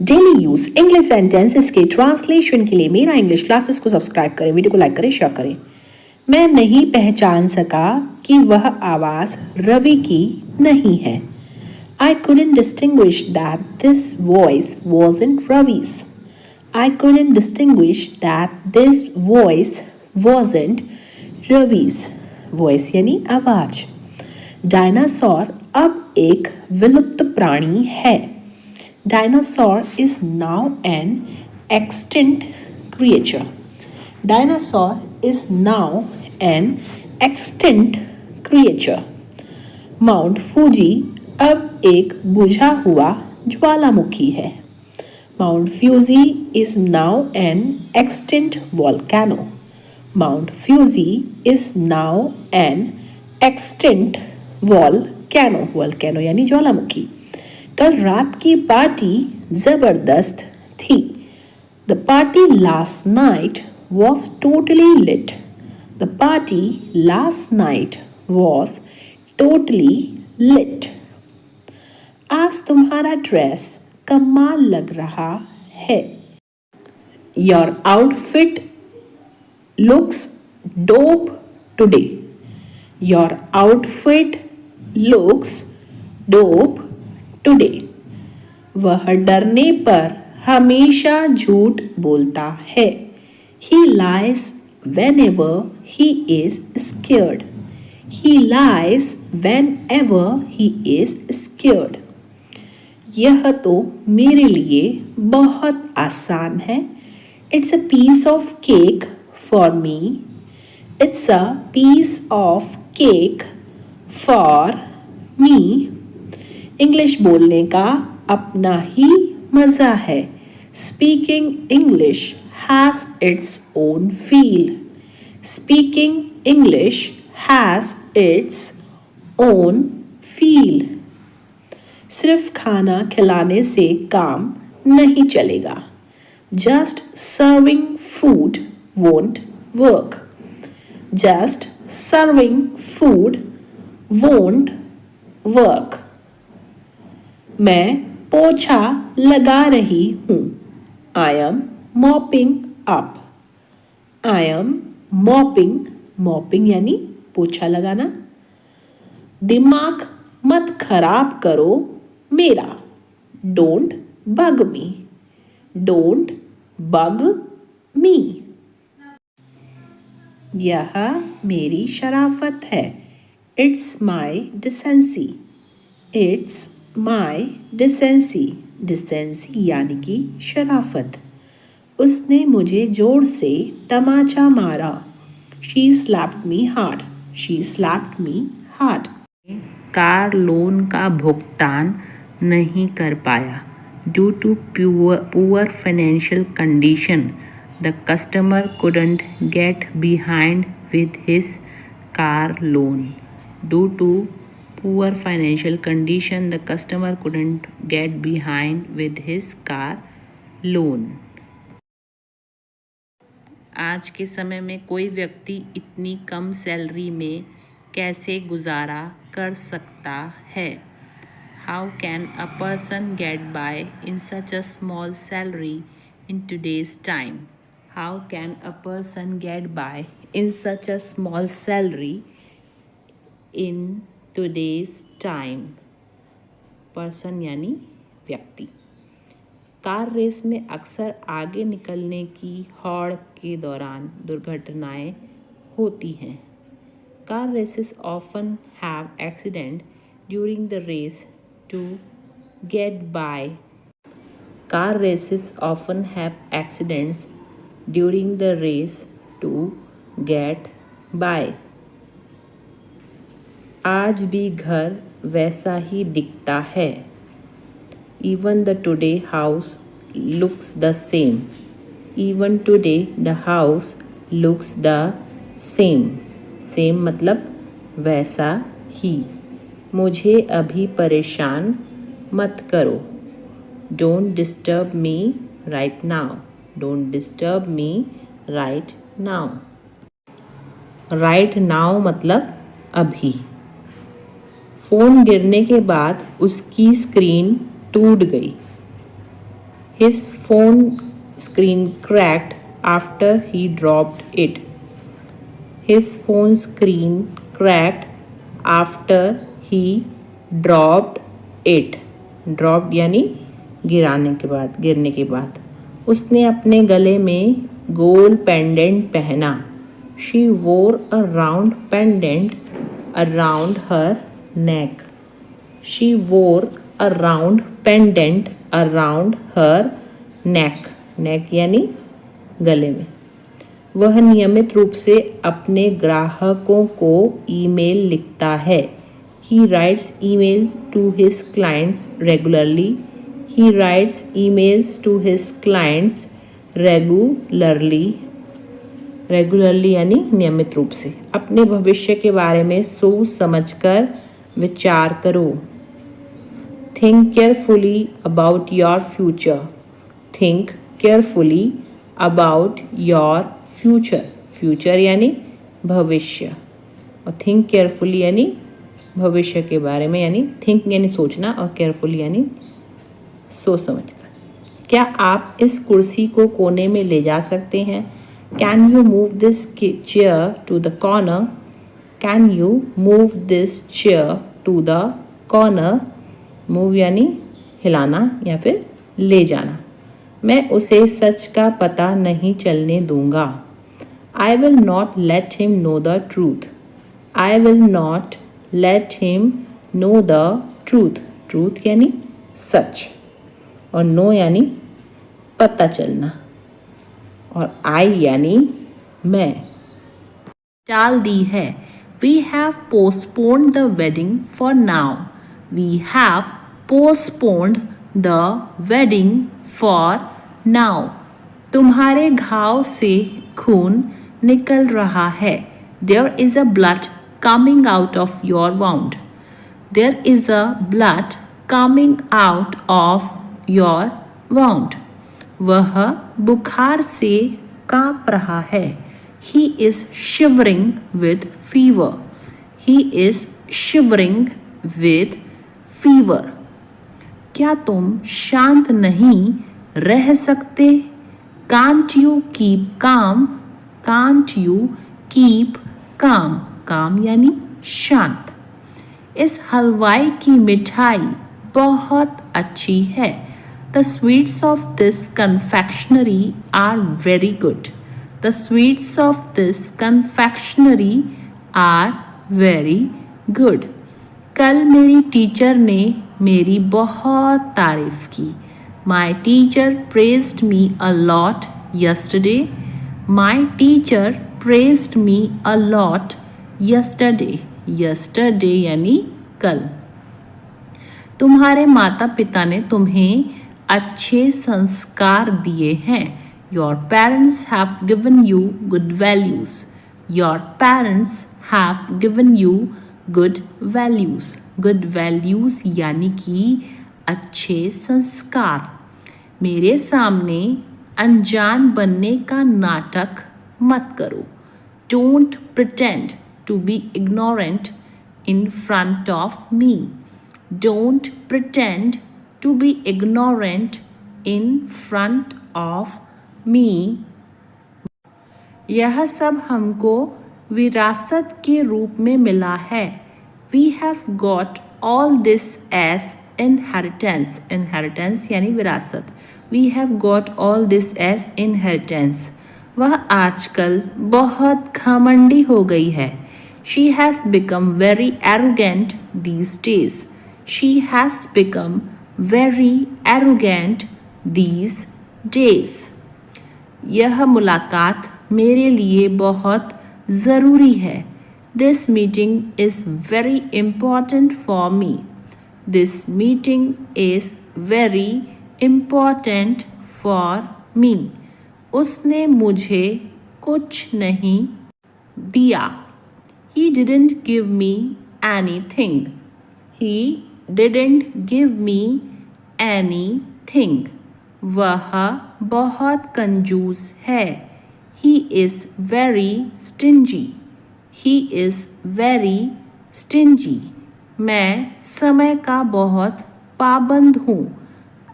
Daily use English sentences के translation के लिए मेरा इंग्लिश क्लासेस को सब्सक्राइब करें, वीडियो को लाइक करें, शेयर करें। मैं नहीं पहचान सका कि वह आवाज रवि की नहीं है। I couldn't distinguish that this voice wasn't Ravi's. I couldn't distinguish that this voice wasn't Ravi's. Voice यानी आवाज। डायनासोर अब एक विलुप्त प्राणी है। Dinosaur is now an extinct creature. Dinosaur is now an extinct creature. Mount Fuji अब एक बुझा हुआ ज्वालामुखी है। Mount Fuji is now an extinct volcano. Mount Fuji is now an extinct volcano. Volcano यानी ज्वालामुखी। कल रात की पार्टी जबरदस्त थी। The party last night was totally lit. The party last night was totally lit. आज तुम्हारा ड्रेस कमाल लग रहा है। Your outfit looks dope today. Your outfit looks dope today. वह डरने पर हमेशा झूठ बोलता है। He lies whenever he is scared. He lies whenever he is scared. यह तो मेरे लिए बहुत आसान है। It's a piece of cake for me. It's a piece of cake for me. English बोलने का अपना ही मज़ा है। Speaking English has its own feel. Speaking English has its own feel. सिर्फ खाना खिलाने से काम नहीं चलेगा। Just serving food won't work. Just serving food won't work. मैं पोछा लगा रही हूँ। I am mopping up. I am mopping. Mopping यानी पोछा लगाना। दिमाग मत खराब करो मेरा। Don't bug me. Don't bug me. यह मेरी शराफत है। It's my decency. It's my decency. Decency यानी कि शराफत। उसने मुझे जोर से तमाचा मारा। She slapped me hard. She slapped me hard. Car loan का भुगतान नहीं कर पाया। Due to poor financial condition, the customer couldn't get behind with his car loan. Due to poor financial condition, the customer couldn't get behind with his car loan. आज के समय में कोई व्यक्ति इतनी कम सैलरी में कैसे गुजारा कर सकता है? How can a person get by in such a small salary in today's time? How can a person get by in such a small salary in today's time? Person यानी व्यक्ति। कार रेस में अक्सर आगे निकलने की होड़ के दौरान दुर्घटनाएं होती हैं। Car races often have accident during the race to get by. Car races often have accidents during the race to get by. आज भी घर वैसा ही दिखता है। Even the today house looks the same. Even today the house looks the same. Same मतलब वैसा ही। मुझे अभी परेशान मत करो। Don't disturb me right now. Don't disturb me right now. Right now मतलब अभी। फ़ोन गिरने के बाद उसकी स्क्रीन टूट गई। His phone screen cracked after he dropped it. His phone screen cracked after he dropped it. Dropped यानी गिराने के बाद, गिरने के बाद. उसने अपने गले में गोल पेंडेंट पहना. She wore a round pendant around her neck. She wore a round pendant around her neck. Neck यानी गले में. वह नियमित रूप से अपने ग्राहकों को ईमेल लिखता है. He writes emails to his clients regularly. He writes emails to his clients regularly. Regularly यानी नियमित रूप से. अपने भविष्य के बारे में सोच समझकर विचार करो. Think carefully about your future. Think carefully about your future. Future यानी भविष्य और think carefully यानी भविष्य के बारे में, यानी think यानी सोचना और carefully यानी सोच समझकर. क्या आप इस कुर्सी को कोने में ले जा सकते हैं? Can you move this chair to the corner? Can you move this chair to the corner? Move यानी हिलाना या फिर ले जाना. मैं उसे सच का पता नहीं चलने दूंगा. I will not let him know the truth. I will not let him know the truth. Truth यानी सच और नो यानी पता चलना और आई यानी मैं. टाल दी है. We have postponed the wedding for now. We have postponed the wedding for now. तुम्हारे घाव से खून निकल रहा है. There is a blood coming out of your wound. There is a blood coming out of your wound. वह बुखार से कांप रहा है. He is shivering with fever. He is shivering with fever. क्या तुम शांत नहीं रह सकते? Can't you keep calm? Can't you keep calm? Calm यानी शांत. इस हलवाई की मिठाई बहुत अच्छी है. The sweets of this confectionery are very good. The sweets of this confectionery are very good. कल मेरी टीचर ने मेरी बहुत तारीफ की. My teacher praised me a lot yesterday. My teacher praised me a lot yesterday. Yesterday यानी कल. तुम्हारे माता पिता ने तुम्हें अच्छे संस्कार दिए हैं. Your parents have given you good values. Your parents have given you good values. Good values यानी कि अच्छे संस्कार. मेरे सामने अनजान बनने का नाटक मत करो. Don't pretend to be ignorant in front of me. Don't pretend to be ignorant in front of me. यह सब हमको विरासत के रूप में मिला है. We have got all this as inheritance. Inheritance यानी विरासत. We have got all this as inheritance. वह आजकल बहुत घमंडी हो गई है. She has become very arrogant these days. She has become very arrogant these days. यह मुलाकात मेरे लिए बहुत ज़रूरी है. This meeting is very important for me. This meeting is very important for me. उसने मुझे कुछ नहीं दिया. He didn't give me anything. He didn't give me anything. वह बहुत कंजूस है. He is very stingy. He is very stingy. मैं समय का बहुत पाबंद हूँ.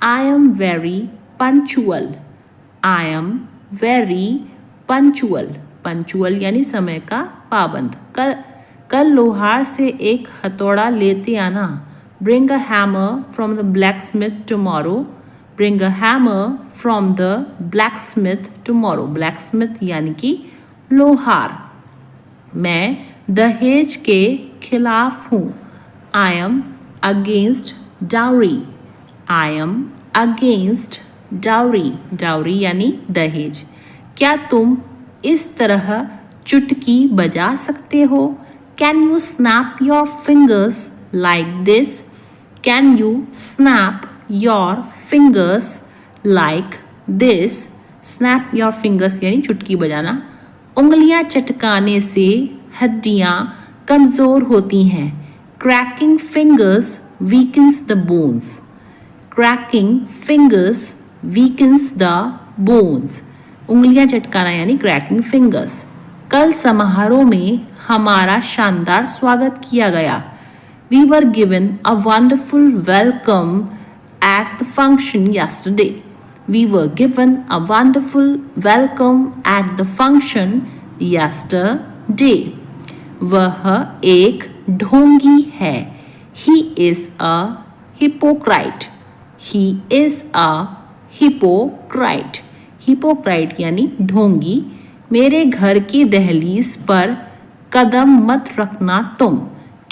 I am very punctual. I am very punctual. Punctual यानी समय का पाबंद. कल लोहार से एक हथौड़ा लेते आना. Bring a hammer from the blacksmith tomorrow. Bring a hammer from the blacksmith tomorrow. Blacksmith यानी कि लोहार. मैं दहेज के खिलाफ हूँ. I am against dowry. I am against dowry. Dowry यानी दहेज. क्या तुम इस तरह चुटकी बजा सकते हो? Can you snap your fingers like this? Can you snap your fingers like this? Snap your fingers यानी चुटकी बजाना. उंगलियां चटकाने से हड्डियां कमजोर होती हैं. Cracking fingers weakens the bones. Cracking fingers weakens the bones. उंगलियां चटकाना यानी cracking fingers. कल समारोह में हमारा शानदार स्वागत किया गया. We were given a wonderful welcome at the function yesterday. We were given a wonderful welcome at the function yesterday. वह एक ढोंगी है. He is a hypocrite. He is a hypocrite. Hypocrite यानी ढोंगी. मेरे घर की दहलीज पर कदम मत रखना तुम.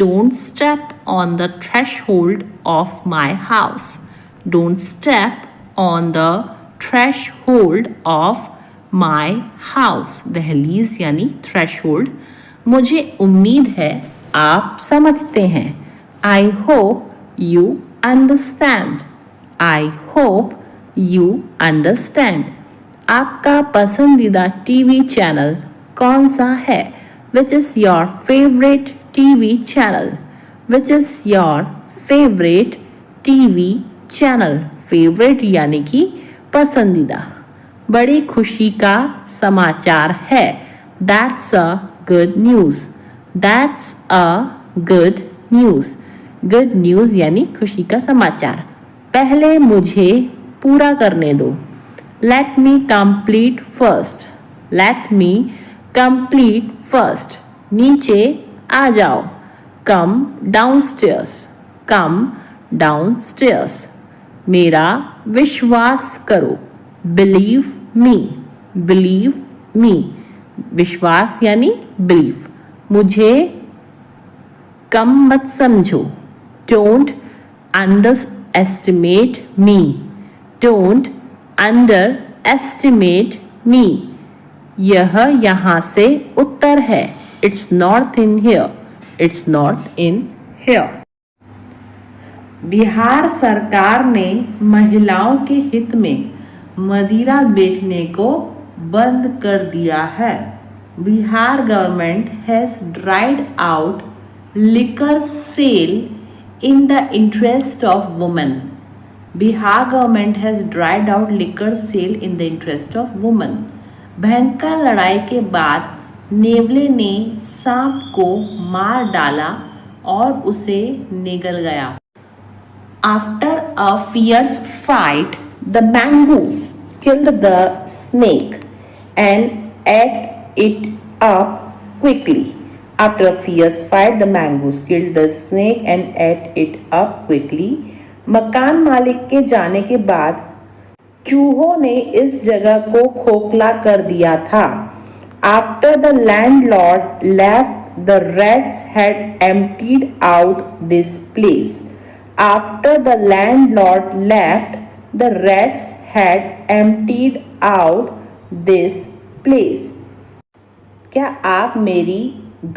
Don't step on the threshold of my house. Don't step on the threshold of my house. दहलीज यानी threshold. मुझे उम्मीद है आप समझते हैं. I hope you understand. I hope you understand. आपका पसंदीदा टीवी चैनल कौन सा है? Which is your favorite TV channel? Which is your favorite TV channel? Favorite यानी कि पसंदीदा. बड़ी खुशी का समाचार है. That's a good news. That's a good news. Good news यानी खुशी का समाचार. पहले मुझे पूरा करने दो. Let me complete first. Let me complete first. नीचे आ जाओ. Come downstairs. Come downstairs. मेरा विश्वास करो. Believe me. Believe me. विश्वास यानी believe. मुझे कम मत समझो. Don't underestimate me. Don't underestimate me. यह यहाँ से उत्तर है. It's north in here. It's north in here. Bihar सरकार ने महिलाओं के हित में मदिरा बेचने को बंद कर दिया है. Bihar government has dried out liquor sale in the interest of women. Bihar government has dried out liquor sale in the interest of women. भयंकर लड़ाई के बाद नेवले ने सांप को मार डाला और उसे निगल गया. After a fierce fight, the mongoose killed the snake and ate it up quickly. After a fierce fight, the mongoose killed the snake and ate it up quickly. मकान मालिक के जाने के बाद चूहों ने इस जगह को खोखला कर दिया था. After the landlord left, the rats had emptied out this place. After the landlord left, the rats had emptied out this place. क्या आप मेरी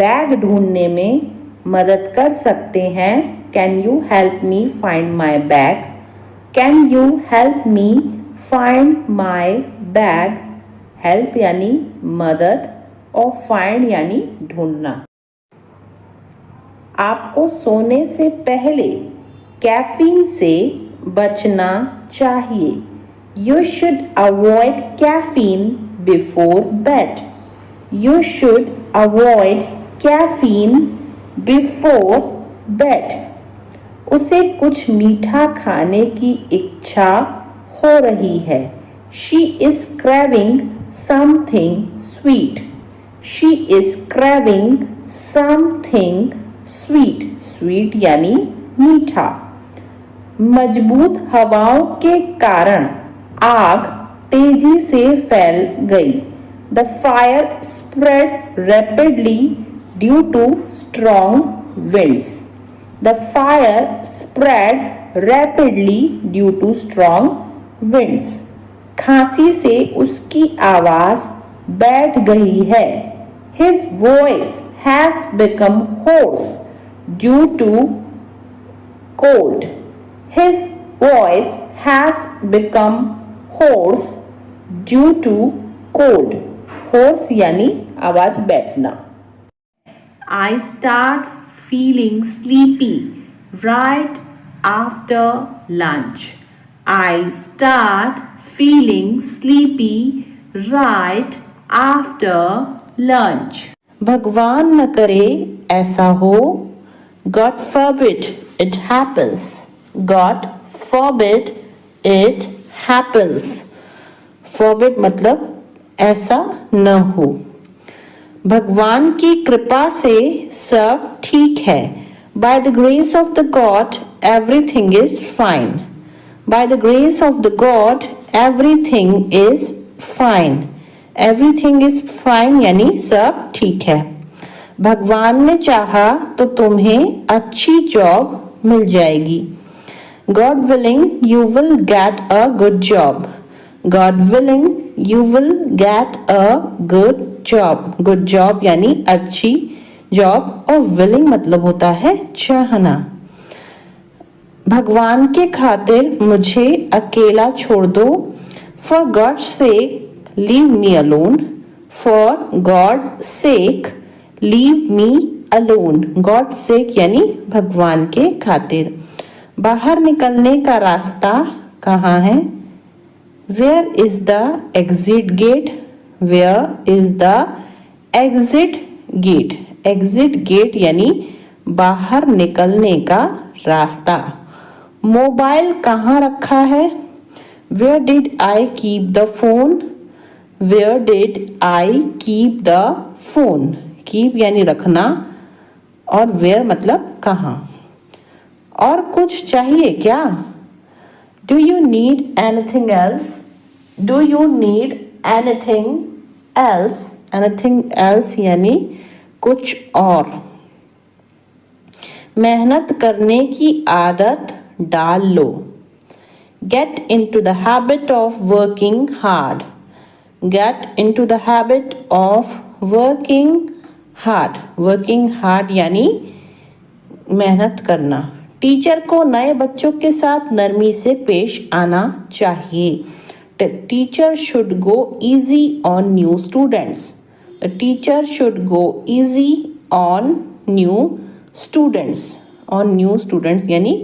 बैग ढूंढने में मदद कर सकते हैं? Can you help me find my bag? Can you help me find my bag? Help यानी मदद और find यानी ढूंढना. आपको सोने से पहले कैफीन से बचना चाहिए. You should avoid caffeine before bed. You should avoid caffeine before bed. उसे कुछ मीठा खाने की इच्छा हो रही है। She is craving something sweet. She is craving something sweet. Sweet यानी मीठा। मजबूत हवाओं के कारण आग तेजी से फैल गई। The fire spread rapidly due to strong winds. The fire spread rapidly due to strong winds. खांसी से उसकी आवाज बैठ गई है। His voice has become hoarse due to cold. His voice has become hoarse due to cold. Hoarse यानी आवाज बैठना। I start feeling sleepy right after lunch. I start feeling sleepy right after lunch. भगवान न करे ऐसा हो। God forbid it happens. God forbid it happens. Forbid मतलब ऐसा न हो। भगवान की कृपा से सब ठीक है। By the grace of the God, everything is fine. By the grace of the God, everything is fine. Everything is fine यानी सब ठीक है। भगवान ने चाहा तो तुम्हें अच्छी जॉब मिल जाएगी। God willing, you will get a good job. God willing, you will get a good job. Good job यानी अच्छी जॉब और willing मतलब होता है चाहना। भगवान के खातिर मुझे अकेला छोड़ दो। For God's sake, leave me alone. For God's sake, leave me alone. God's sake यानी भगवान के खातिर। बाहर निकलने का रास्ता कहाँ है? Where is the exit gate? Where is the exit gate? Exit gate यानी बाहर निकलने का रास्ता। मोबाइल कहाँ रखा है? Where did I keep the phone? Where did I keep the phone? Keep यानी रखना और where मतलब कहाँ। और कुछ चाहिए क्या? Do you need anything else? Do you need anything else? Anything else यानी कुछ और। मेहनत करने की आदत डाल लो। Get into the habit of working hard. Get into the habit of working hard. Working hard यानी मेहनत करना। टीचर को नए बच्चों के साथ नरमी से पेश आना चाहिए। The teacher should go easy on new students. The teacher should go easy on new students. On new students यानी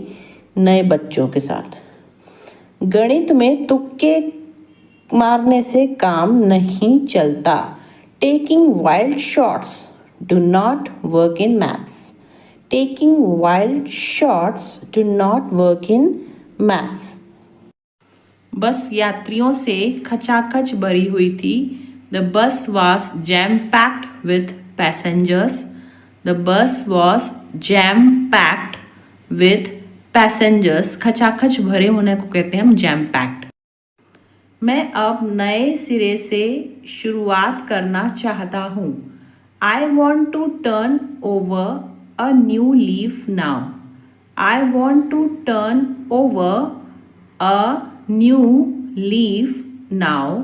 नए बच्चों के साथ। गणित में तुक्के मारने से काम नहीं चलता। Taking wild shots do not work in maths. Taking wild shots do not work in maths. बस यात्रियों से खचाखच भरी हुई थी। The bus was jam-packed with passengers. The bus was jam-packed with passengers. खचाखच भरे होने को कहते हैं हम jam-packed. मैं अब नए सिरे से शुरुआत करना चाहता हूँ। I want to turn over a new leaf now. I want to turn over a new leaf now.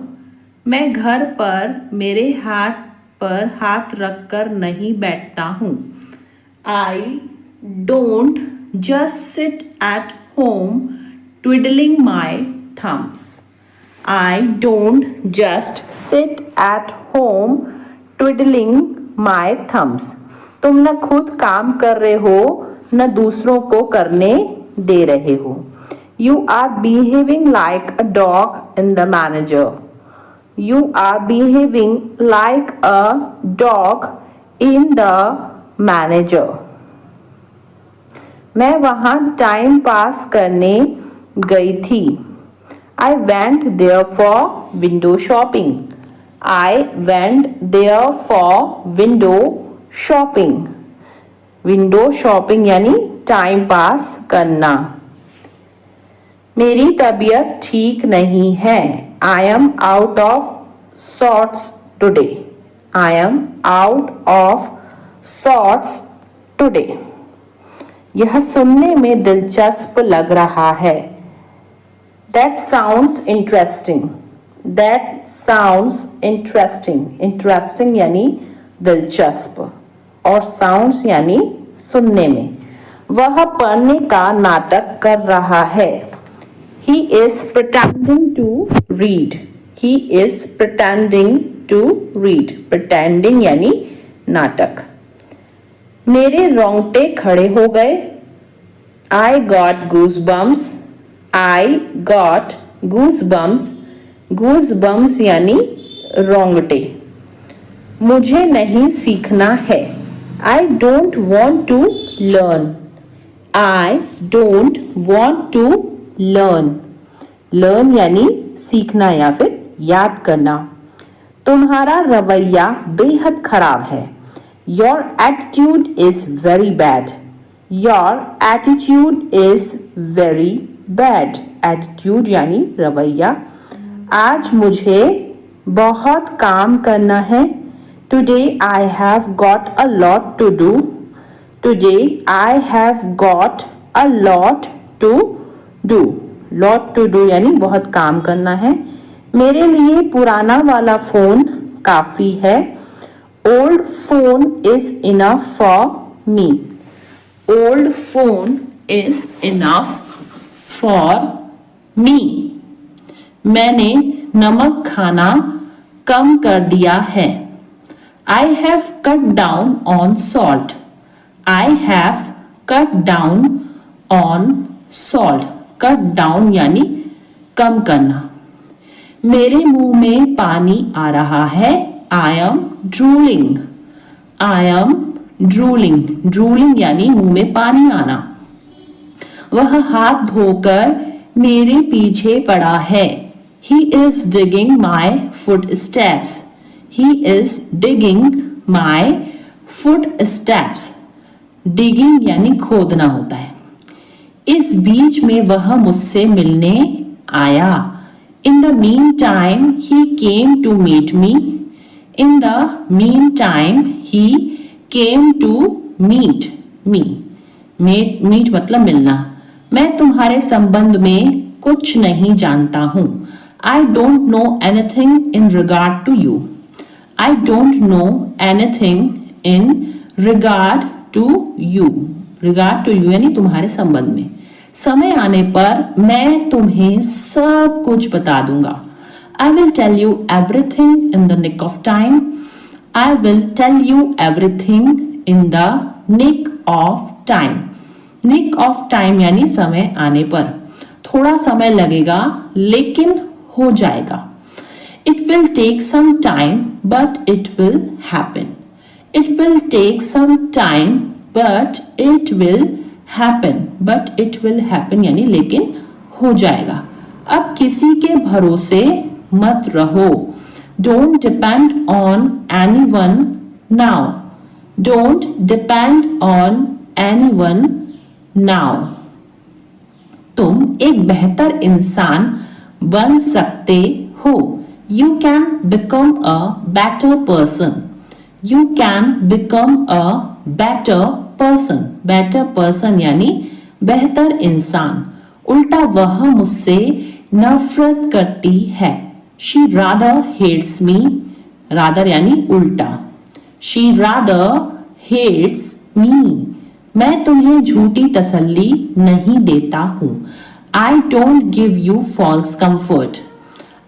मैं घर पर मेरे हाथ पर हाथ रखकर नहीं बैठता हूँ। I don't just sit at home twiddling my thumbs. I don't just sit at home twiddling my thumbs. तुम न खुद काम कर रहे हो न दूसरों को करने दे रहे हो। You are behaving like a dog in the manager. You are behaving like a dog in the manager. मैं वहाँ टाइम पास करने गई थी। I went there for window shopping. I went there for window shopping. Window shopping यानी time pass करना. मेरी तबीयत ठीक नहीं है. I am out of sorts today. I am out of sorts today. यह सुनने में दिलचस्प लग रहा है. That sounds interesting. That sounds interesting. Interesting यानी दिलचस्प और sounds यानी सुनने में. वह पढ़ने का नाटक कर रहा है. He is pretending to read. He is pretending to read. Pretending यानी नाटक. मेरे रोंगटे खड़े हो गए. I got goosebumps. I got goosebumps. Goosebumps यानी रोंगटे. मुझे नहीं सीखना है. I don't want to learn. I don't want to learn. Learn यानी सीखना या फिर याद करना. तुम्हारा रवैया बेहद खराब है. Your attitude is very bad. Your attitude is very bad. Attitude यानी रवैया. आज मुझे बहुत काम करना है. Today I have got a lot to do. Today I have got a lot to do. Lot to do यानी बहुत काम करना है. मेरे लिए पुराना वाला फोन काफी है. Old phone is enough for me. Old phone is enough for me. मैंने नमक खाना कम कर दिया है. I have cut down on salt. I have cut down on salt. Cut down यानी कम करना. मेरे मुंह में पानी आ रहा है. I am drooling. I am drooling. Drooling यानी मुंह में पानी आना. वह हाथ धोकर मेरे पीछे पड़ा है. He is digging my footsteps. He is digging my footsteps. Digging यानी खोदना होता है. इस बीच में वह मुझसे मिलने आया. In the meantime, he came to meet me. In the meantime, he came to meet me. Meet मतलब मिलना. मैं तुम्हारे संबंध में कुछ नहीं जानता हूँ. I don't know anything in regard to you. I don't know anything in regard to you. Regard to you यानी तुम्हारे संबंध में. समय आने पर मैं तुम्हें सब कुछ बता दूंगा. I will tell you everything in the nick of time. I will tell you everything in the nick of time. Nick of time यानी समय आने पर. थोड़ा समय लगेगा लेकिन हो जाएगा. It will take some time, but it will happen. It will take some time, but it will happen. But it will happen यानी लेकिन हो जाएगा. अब किसी के भरोसे मत रहो. Don't depend on anyone now. Don't depend on anyone now. तुम एक बेहतर इंसान बन सकते हो. You can become a better person. You can become a better person. Better person यानी बेहतर इंसान. उल्टा वह मुझसे नफरत करती है. She rather hates me. Rather यानी उल्टा. She rather hates me. मैं तुम्हें झूठी तसल्ली नहीं देता हूँ. I don't give you false comfort.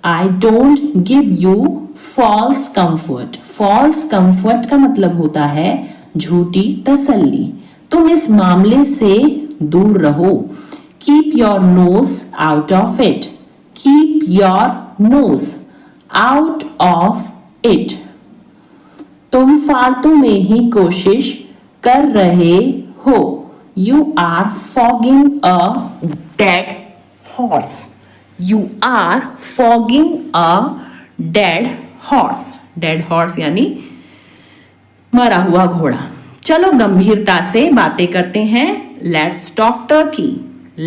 I don't give you false comfort. False comfort का मतलब होता है झूठी तसल्ली. तुम इस मामले से दूर रहो. Keep your nose out of it. Keep your nose out of it. तुम फालतू में ही कोशिश कर रहे हो. You are flogging a dead horse. You are fogging a dead horse. Dead horse यानी मरा हुआ घोड़ा. चलो गंभीरता से बातें करते हैं. Let's talk turkey.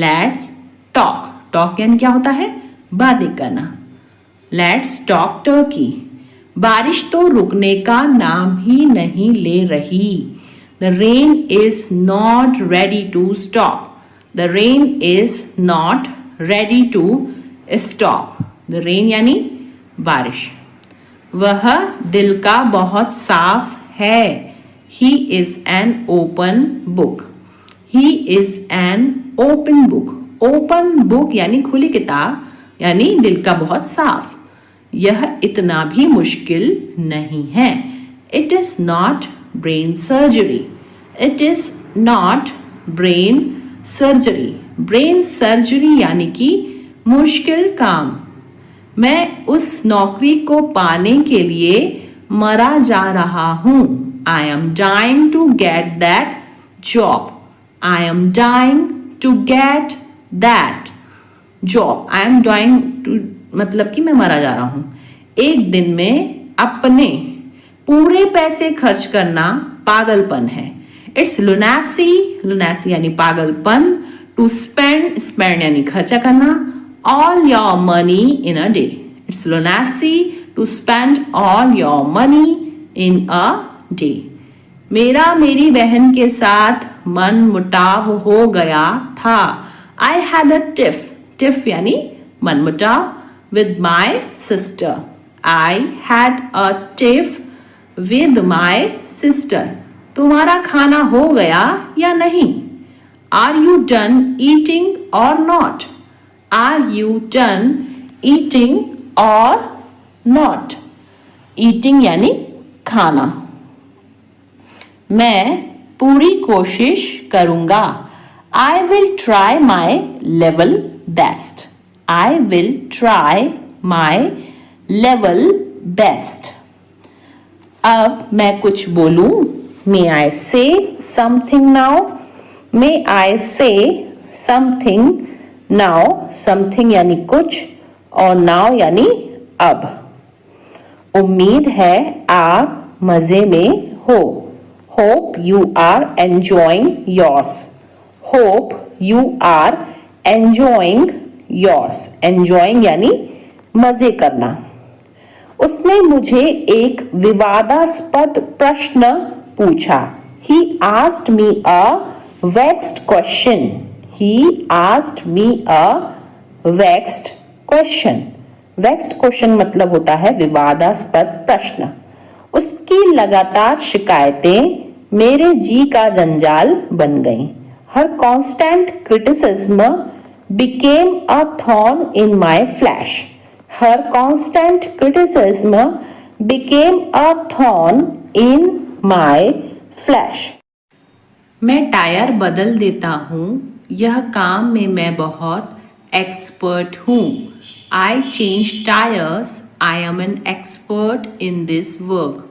Let's talk. Talk यानी क्या होता है? बातें करना. Let's talk turkey. बारिश तो रुकने का नाम ही नहीं ले रही. The rain is not ready to stop. The rain is not ready to stop. The rain यानी बारिश. वह दिल का बहुत साफ है. He is an open book. He is an open book. Open book यानी खुली किताब यानी दिल का बहुत साफ. यह इतना भी मुश्किल नहीं है. It is not brain surgery. It is not brain surgery. Brain surgery यानी कि मुश्किल काम. मैं उस नौकरी को पाने के लिए मरा जा रहा हूँ. I am dying to get that job. I am dying to get that job. I am dying to मतलब कि मैं मरा जा रहा हूँ. एक दिन में अपने पूरे पैसे खर्च करना पागलपन है. It's lunacy. Lunacy यानी पागलपन. To spend यानी खर्चा करना. All your money in a day. It's lunacy to spend all your money in a day. मेरा मेरी बहन के साथ मन मुटाव हो गया था. I had a tiff. Tiff यानी मन मुटाव. With my sister. I had a tiff with my sister. तुम्हारा खाना हो गया या नहीं? Are you done eating or not? Are you done eating or not? Eating यानी खाना. मैं पूरी कोशिश करूँगा. I will try my level best. I will try my level best. अब मैं कुछ बोलूँ. May I say something now? May I say something now? Something यानी कुछ और now यानी अब. उम्मीद है आप मज़े में हो. Hope you are enjoying yours. Hope you are enjoying yours. Enjoying यानी मज़े करना. उसने मुझे एक विवादास्पद प्रश्न पूछा. He asked me a vexed question. He asked me a vexed question. Vexed question मतलब होता है विवादास्पद प्रश्न. उसकी लगातार शिकायतें मेरे जी का जंजाल बन गईं. Her constant criticism became a thorn in my flesh. Her constant criticism became a thorn in my flesh. मैं टायर बदल देता हूँ. यह काम में मैं बहुत एक्सपर्ट हूँ. I change tires. I am an expert in this work.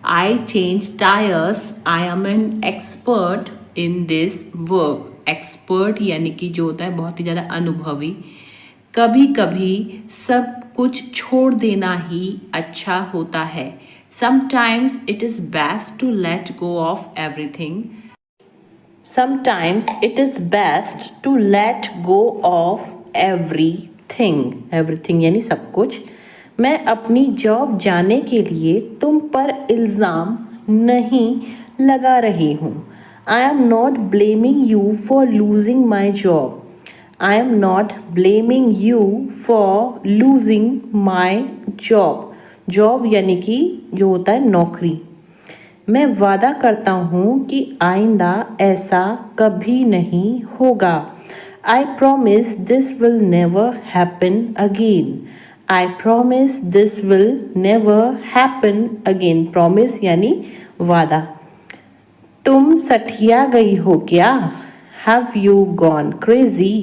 I change tires. I am an expert in this work. Expert यानी कि जो होता है बहुत ही ज़्यादा अनुभवी. कभी कभी सब कुछ छोड़ देना ही अच्छा होता है. Sometimes it is best to let go of everything. Sometimes it is best to let go of everything. Everything यानी सब कुछ. मैं अपनी जॉब जाने के लिए तुम पर इल्ज़ाम नहीं लगा रही हूँ. I am not blaming you for losing my job. I am not blaming you for losing my job. Job यानी कि जो होता है नौकरी. मैं वादा करता हूँ कि आइंदा ऐसा कभी नहीं होगा. I promise this will never happen again. I promise this will never happen again. Promise यानी वादा. तुम सठिया गई हो क्या? Have you gone crazy?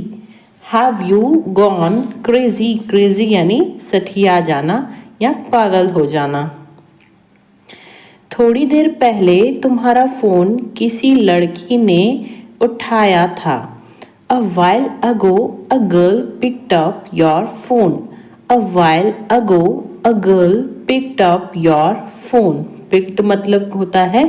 Have you gone crazy? Crazy यानी सठिया जाना या पागल हो जाना. थोड़ी देर पहले तुम्हारा फ़ोन किसी लड़की ने उठाया था. A while ago, a girl picked up your phone. A while ago, a girl picked up your phone. Picked मतलब होता है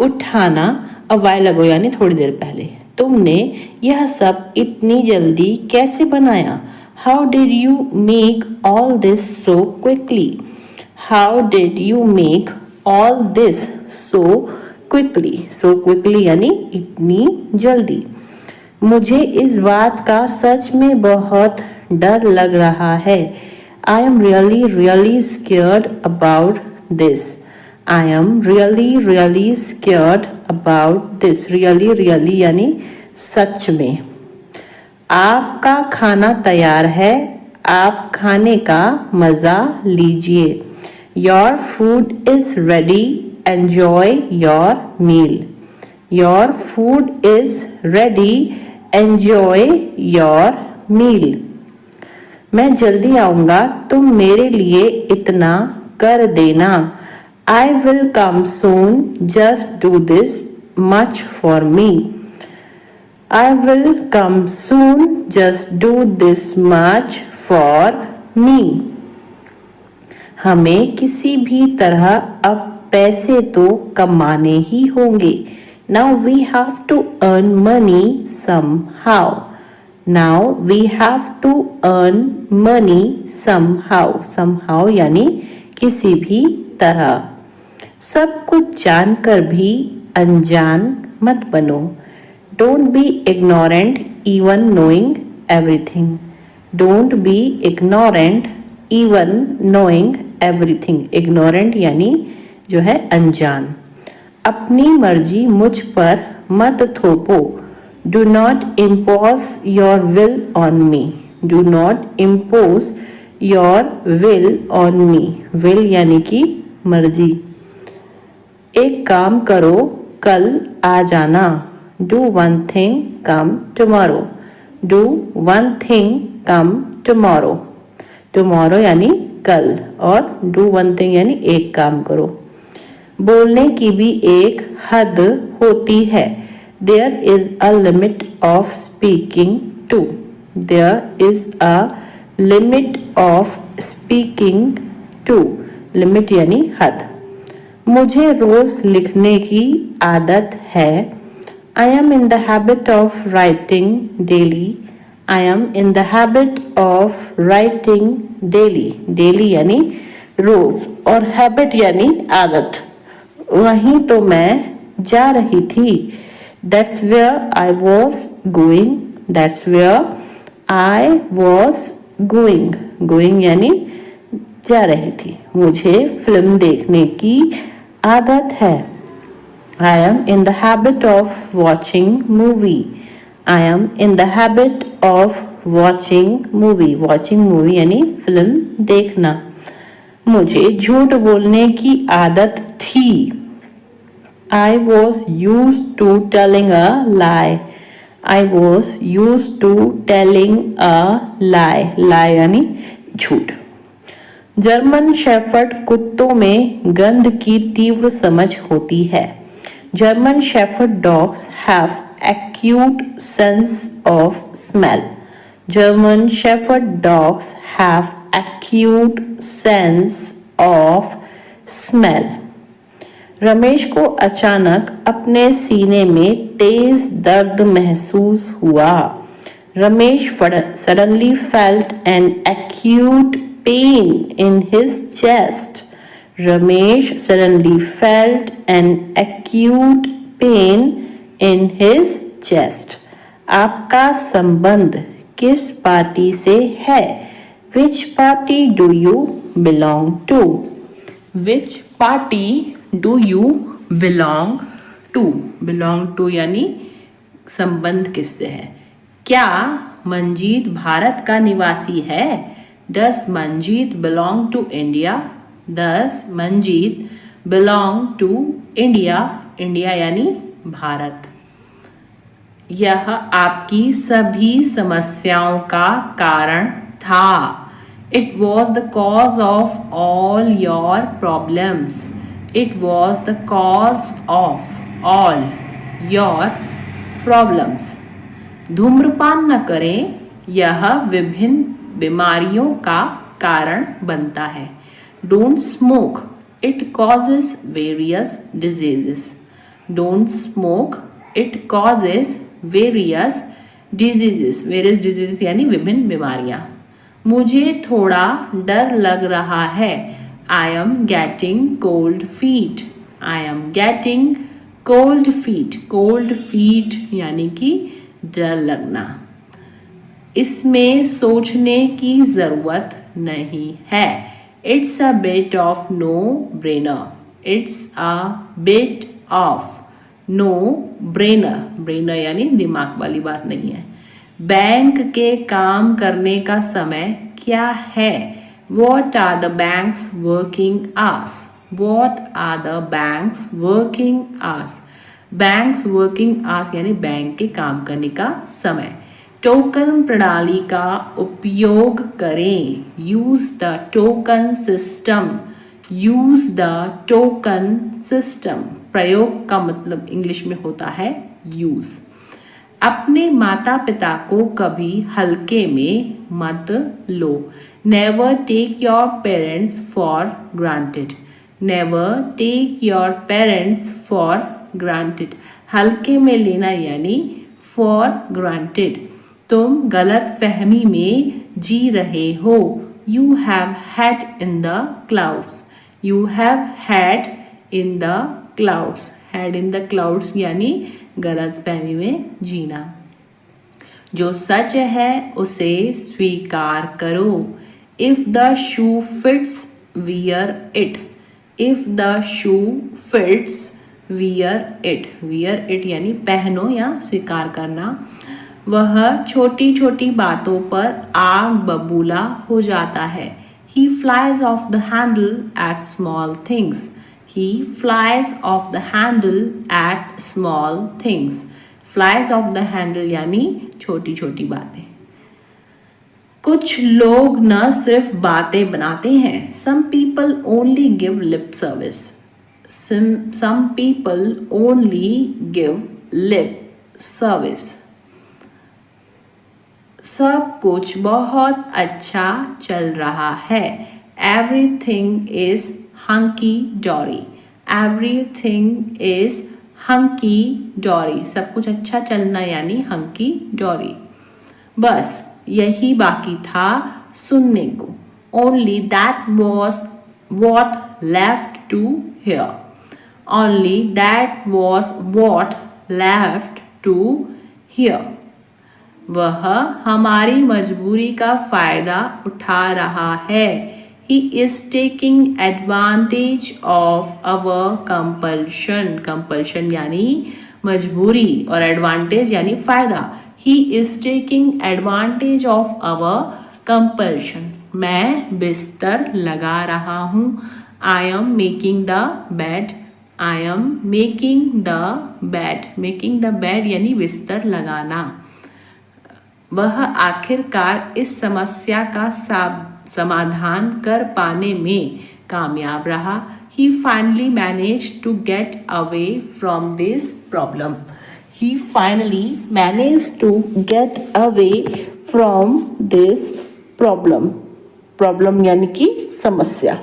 उठाना. A while ago यानी थोड़ी देर पहले. तुमने यह सब इतनी जल्दी कैसे बनाया? How did you make all this so quickly? How did you make all this so quickly? So quickly यानी इतनी जल्दी. मुझे इस बात का सच में बहुत डर लग रहा है. I am really really scared about this. I am really really scared about this. Really really यानी सच में. आपका खाना तैयार है. आप खाने का मज़ा लीजिए. Your food is ready. Enjoy your meal. Your food is ready. Enjoy your meal. मैं जल्दी आऊँगा. तुम मेरे लिए इतना कर देना. I will come soon. Just do this much for me. I will come soon. Just do this much for me. हमें किसी भी तरह अब पैसे तो कमाने ही होंगे. Now we have to earn money somehow. Now we have to earn money somehow. Somehow यानी किसी भी तरह. सब कुछ जानकर भी अनजान मत बनो. Don't be ignorant even knowing everything. Don't be ignorant even knowing everything. Ignorant यानी जो है अनजान. अपनी मर्जी मुझ पर मत थोपो. Do not impose your will on me. Do not impose your will on me. Will यानी कि मर्जी. एक काम करो, कल आ जाना. Do one thing, come tomorrow. Do one thing, come tomorrow. Tomorrow यानी कल और do one thing यानी एक काम करो. बोलने की भी एक हद होती है. There is a limit of speaking too. There is a limit of speaking too. Limit यानी हद. मुझे रोज लिखने की आदत है. I am in the habit of writing daily. I am in the habit of writing daily. Daily यानी रोज और habit यानी आदत. वहीं तो मैं जा रही थी. That's where I was going. That's where I was going. Going यानी जा रही थी. मुझे फिल्म देखने की आदत है. I am in the habit of watching movie. I am in the habit of watching movie. Watching movie यानी फिल्म देखना. मुझे झूठ बोलने की आदत थी. I was used to telling a lie. I was used to telling a lie. Lie यानी झूठ. जर्मन शेफर्ड कुत्तों में गंध की तीव्र समझ होती है. German Shepherd dogs have acute sense of smell. German Shepherd dogs have acute sense of smell. Ramesh को अचानक अपने सीने में तेज दर्द महसूस हुआ. Ramesh suddenly felt an acute pain in his chest. Ramesh suddenly felt an acute pain in his chest. आपका संबंध किस पार्टी से है? Which party do you belong to? Which party do you belong to? Belong to यानी संबंध किससे है? क्या मंजीत भारत का निवासी है? Does Manjeet belong to India? Does Manjeet belong to India? India यानी भारत. यह आपकी सभी समस्याओं का कारण था. It was the cause of all your problems. It was the cause of all your problems. धूम्रपान न करें, यह विभिन्न बीमारियों का कारण बनता है. Don't smoke, it causes various diseases. Don't smoke, it causes various diseases. Various diseases यानी विभिन्न बीमारियां. मुझे थोड़ा डर लग रहा है. I am getting cold feet. I am getting cold feet. Cold feet यानी कि डर लगना. इसमें सोचने की ज़रूरत नहीं है. It's a bit of no-brainer. It's a bit of no-brainer. Brainer यानी दिमाग वाली बात नहीं है. बैंक के काम करने का समय क्या है? What are the bank's working hours? What are the bank's working hours? Bank's working hours यानी बैंक के काम करने का समय. टोकन प्रणाली का उपयोग करें. Use the token system. Use the token system. प्रयोग का मतलब इंग्लिश में होता है यूज. अपने माता पिता को कभी हल्के में मत लो. Never take your parents for granted. Never take your parents for granted. हल्के में लेना यानी फॉर ग्रांटेड. तुम गलत फहमी में जी रहे हो. You have had in the clouds. You have had in the clouds. Had in the clouds यानी गलत फहमी में जीना. जो सच है उसे स्वीकार करो. If the shoe fits wear it. If the shoe fits wear it. Wear it यानी पहनो या स्वीकार करना. वह छोटी छोटी बातों पर आग बबूला हो जाता है. He flies off the handle at small things. He flies off the handle at small things. Flies off the handle यानी छोटी छोटी बातें. कुछ लोग न सिर्फ बातें बनाते हैं. Some people only give lip service. Some people only give lip service. सब कुछ बहुत अच्छा चल रहा है. Everything is hunky dory. Everything is hunky dory. सब कुछ अच्छा चलना यानी hunky dory. बस यही बाकी था सुनने को. Only that was what left to hear. Only that was what left to hear. वह हमारी मजबूरी का फ़ायदा उठा रहा है. He is taking advantage of our compulsion. Compulsion यानी मजबूरी और advantage यानी फ़ायदा. He is taking advantage of our compulsion. मैं बिस्तर लगा रहा हूँ. I am making the bed. I am making the bed. Making the bed यानी बिस्तर लगाना. वह आखिरकार इस समस्या का समाधान कर पाने में कामयाब रहा. He finally managed to get away from this problem. He finally managed to get away from this problem. Problem यानी कि समस्या.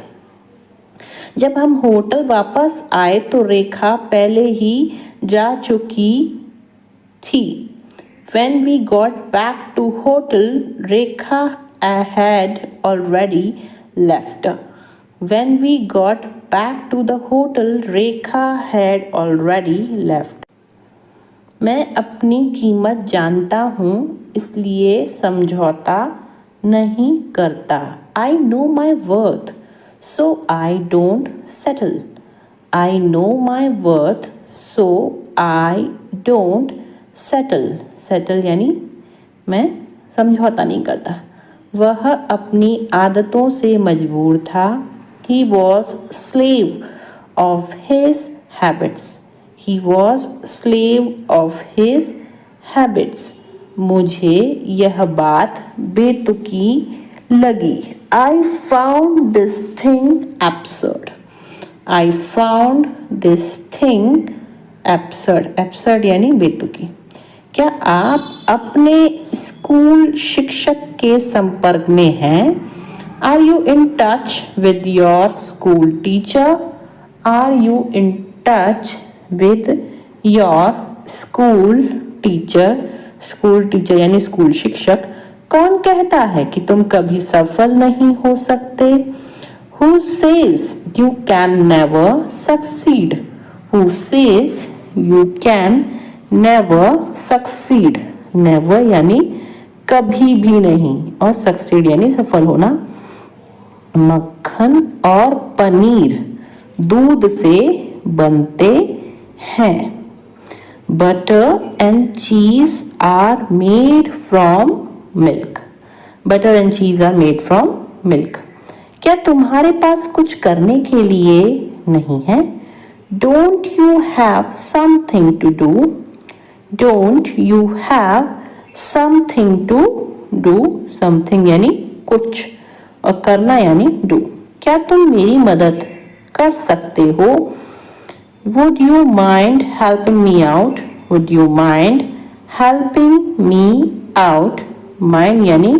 जब हम होटल वापस आए तो रेखा पहले ही जा चुकी थी. When we got back to hotel, Rekha had already left. When we got back to the hotel, Rekha had already left. मैं अपनी कीमत जानता हूँ इसलिए समझौता नहीं करता. I know my worth, so I don't settle. I know my worth, so I don't settle. Settle यानी मैं समझौता नहीं करता. वह अपनी आदतों से मजबूर था. He was slave of his habits. He was slave of his habits. मुझे यह बात बेतुकी लगी. I found this thing absurd. I found this thing absurd. Absurd यानी बेतुकी. क्या आप अपने स्कूल शिक्षक के संपर्क में हैं? Are you in touch with your school teacher? Are you in touch with your school teacher? School teacher यानी स्कूल शिक्षक। कौन कहता है कि तुम कभी सफल नहीं हो सकते? Who says you can never succeed? Who says you can never succeed? Never यानी कभी भी नहीं और succeed यानी सफल होना। मक्खन और पनीर दूध से बनते हैं। Butter and cheese are made from milk. Butter and cheese are made from milk. क्या तुम्हारे पास कुछ करने के लिए नहीं है? Don't you have something to do? Don't you have something to do? Something यानी कुछ और करना यानी do. क्या तुम मेरी मदद कर सकते हो? Would you mind helping me out? Would you mind helping me out? Mind यानी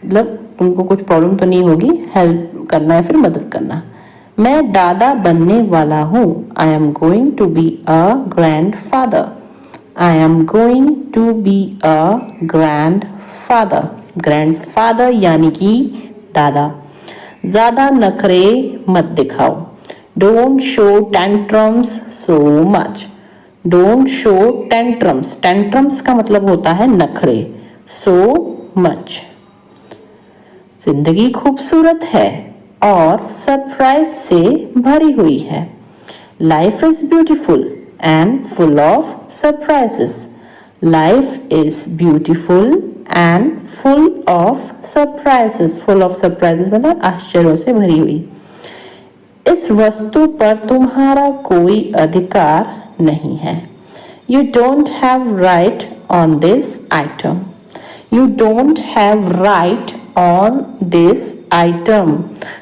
मतलब तुमको कुछ प्रॉब्लम तो नहीं होगी, हेल्प करना है फिर मदद करना। मैं दादा बनने वाला हूँ। I am going to be a grandfather. I am going to be a grandfather. Grandfather यानी कि दादा। ज्यादा नखरे मत दिखाओ। Don't show tantrums so much. Don't show tantrums. Tantrums का मतलब होता है नखरे। So much. जिंदगी खूबसूरत है और सरप्राइज से भरी हुई है। Life is beautiful and full of surprises. Life is beautiful and full of surprises. Full of surprises मतलब आश्चर्यों से भरी हुई। इस वस्तु पर तुम्हारा कोई अधिकार नहीं है। You don't have right on this item. You don't have right on this item.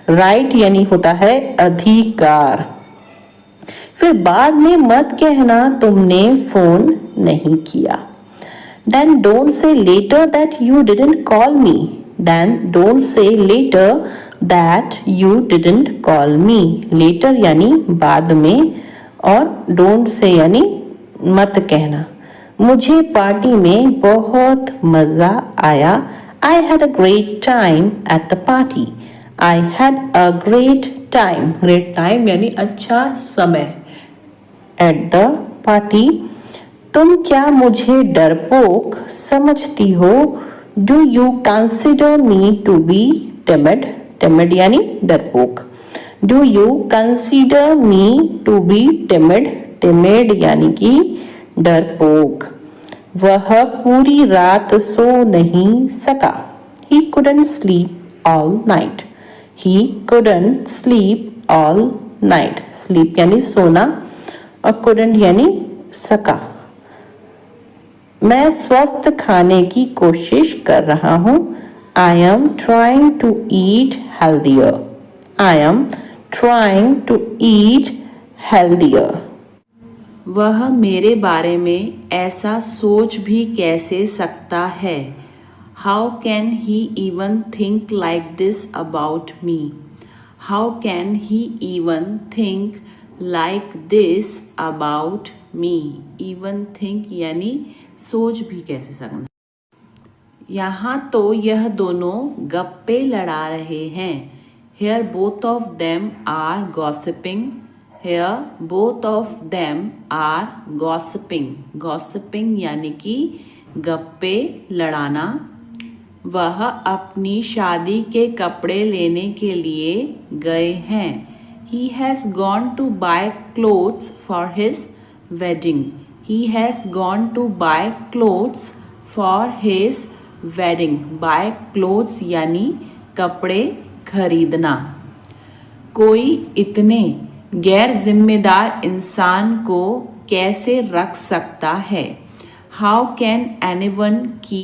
Right यानी होता है अधिकार। फिर बाद में मत कहना तुमने फोन नहीं किया। Then don't say later that you didn't call me. Then don't say later that you didn't call me. Later यानी बाद में और don't say यानी मत कहना। मुझे पार्टी में बहुत मजा आया। I had a great time at the party. I had a great time. Great time यानी अच्छा समय। At the party. तुम क्या मुझे डरपोक समझती हो? Do you consider me to be timid? Timid यानी डरपोक। Do you consider me to be timid? Timid यानी कि डरपोक। वह पूरी रात सो नहीं सका। He couldn't sleep all night. He couldn't sleep all night. Sleep यानी सोना और couldn't यानी सका। मैं स्वस्थ खाने की कोशिश कर रहा हूँ। I am trying to eat healthier. I am trying to eat healthier. वह मेरे बारे में ऐसा सोच भी कैसे सकता है? How can he even think like this about me? How can he even think like this about me? Even think यानी सोच भी कैसे सकना। यहाँ तो यह दोनों गप्पे लड़ा रहे हैं। Here both of them are gossiping. Here both of them are gossiping. Gossiping यानी कि गप्पे लड़ाना। वह अपनी शादी के कपड़े लेने के लिए गए हैं। He has gone to buy clothes for his wedding. He has gone to buy clothes for his wedding. Buy clothes यानी कपड़े खरीदना। कोई इतने गैर जिम्मेदार इंसान को कैसे रख सकता है? How can anyone keep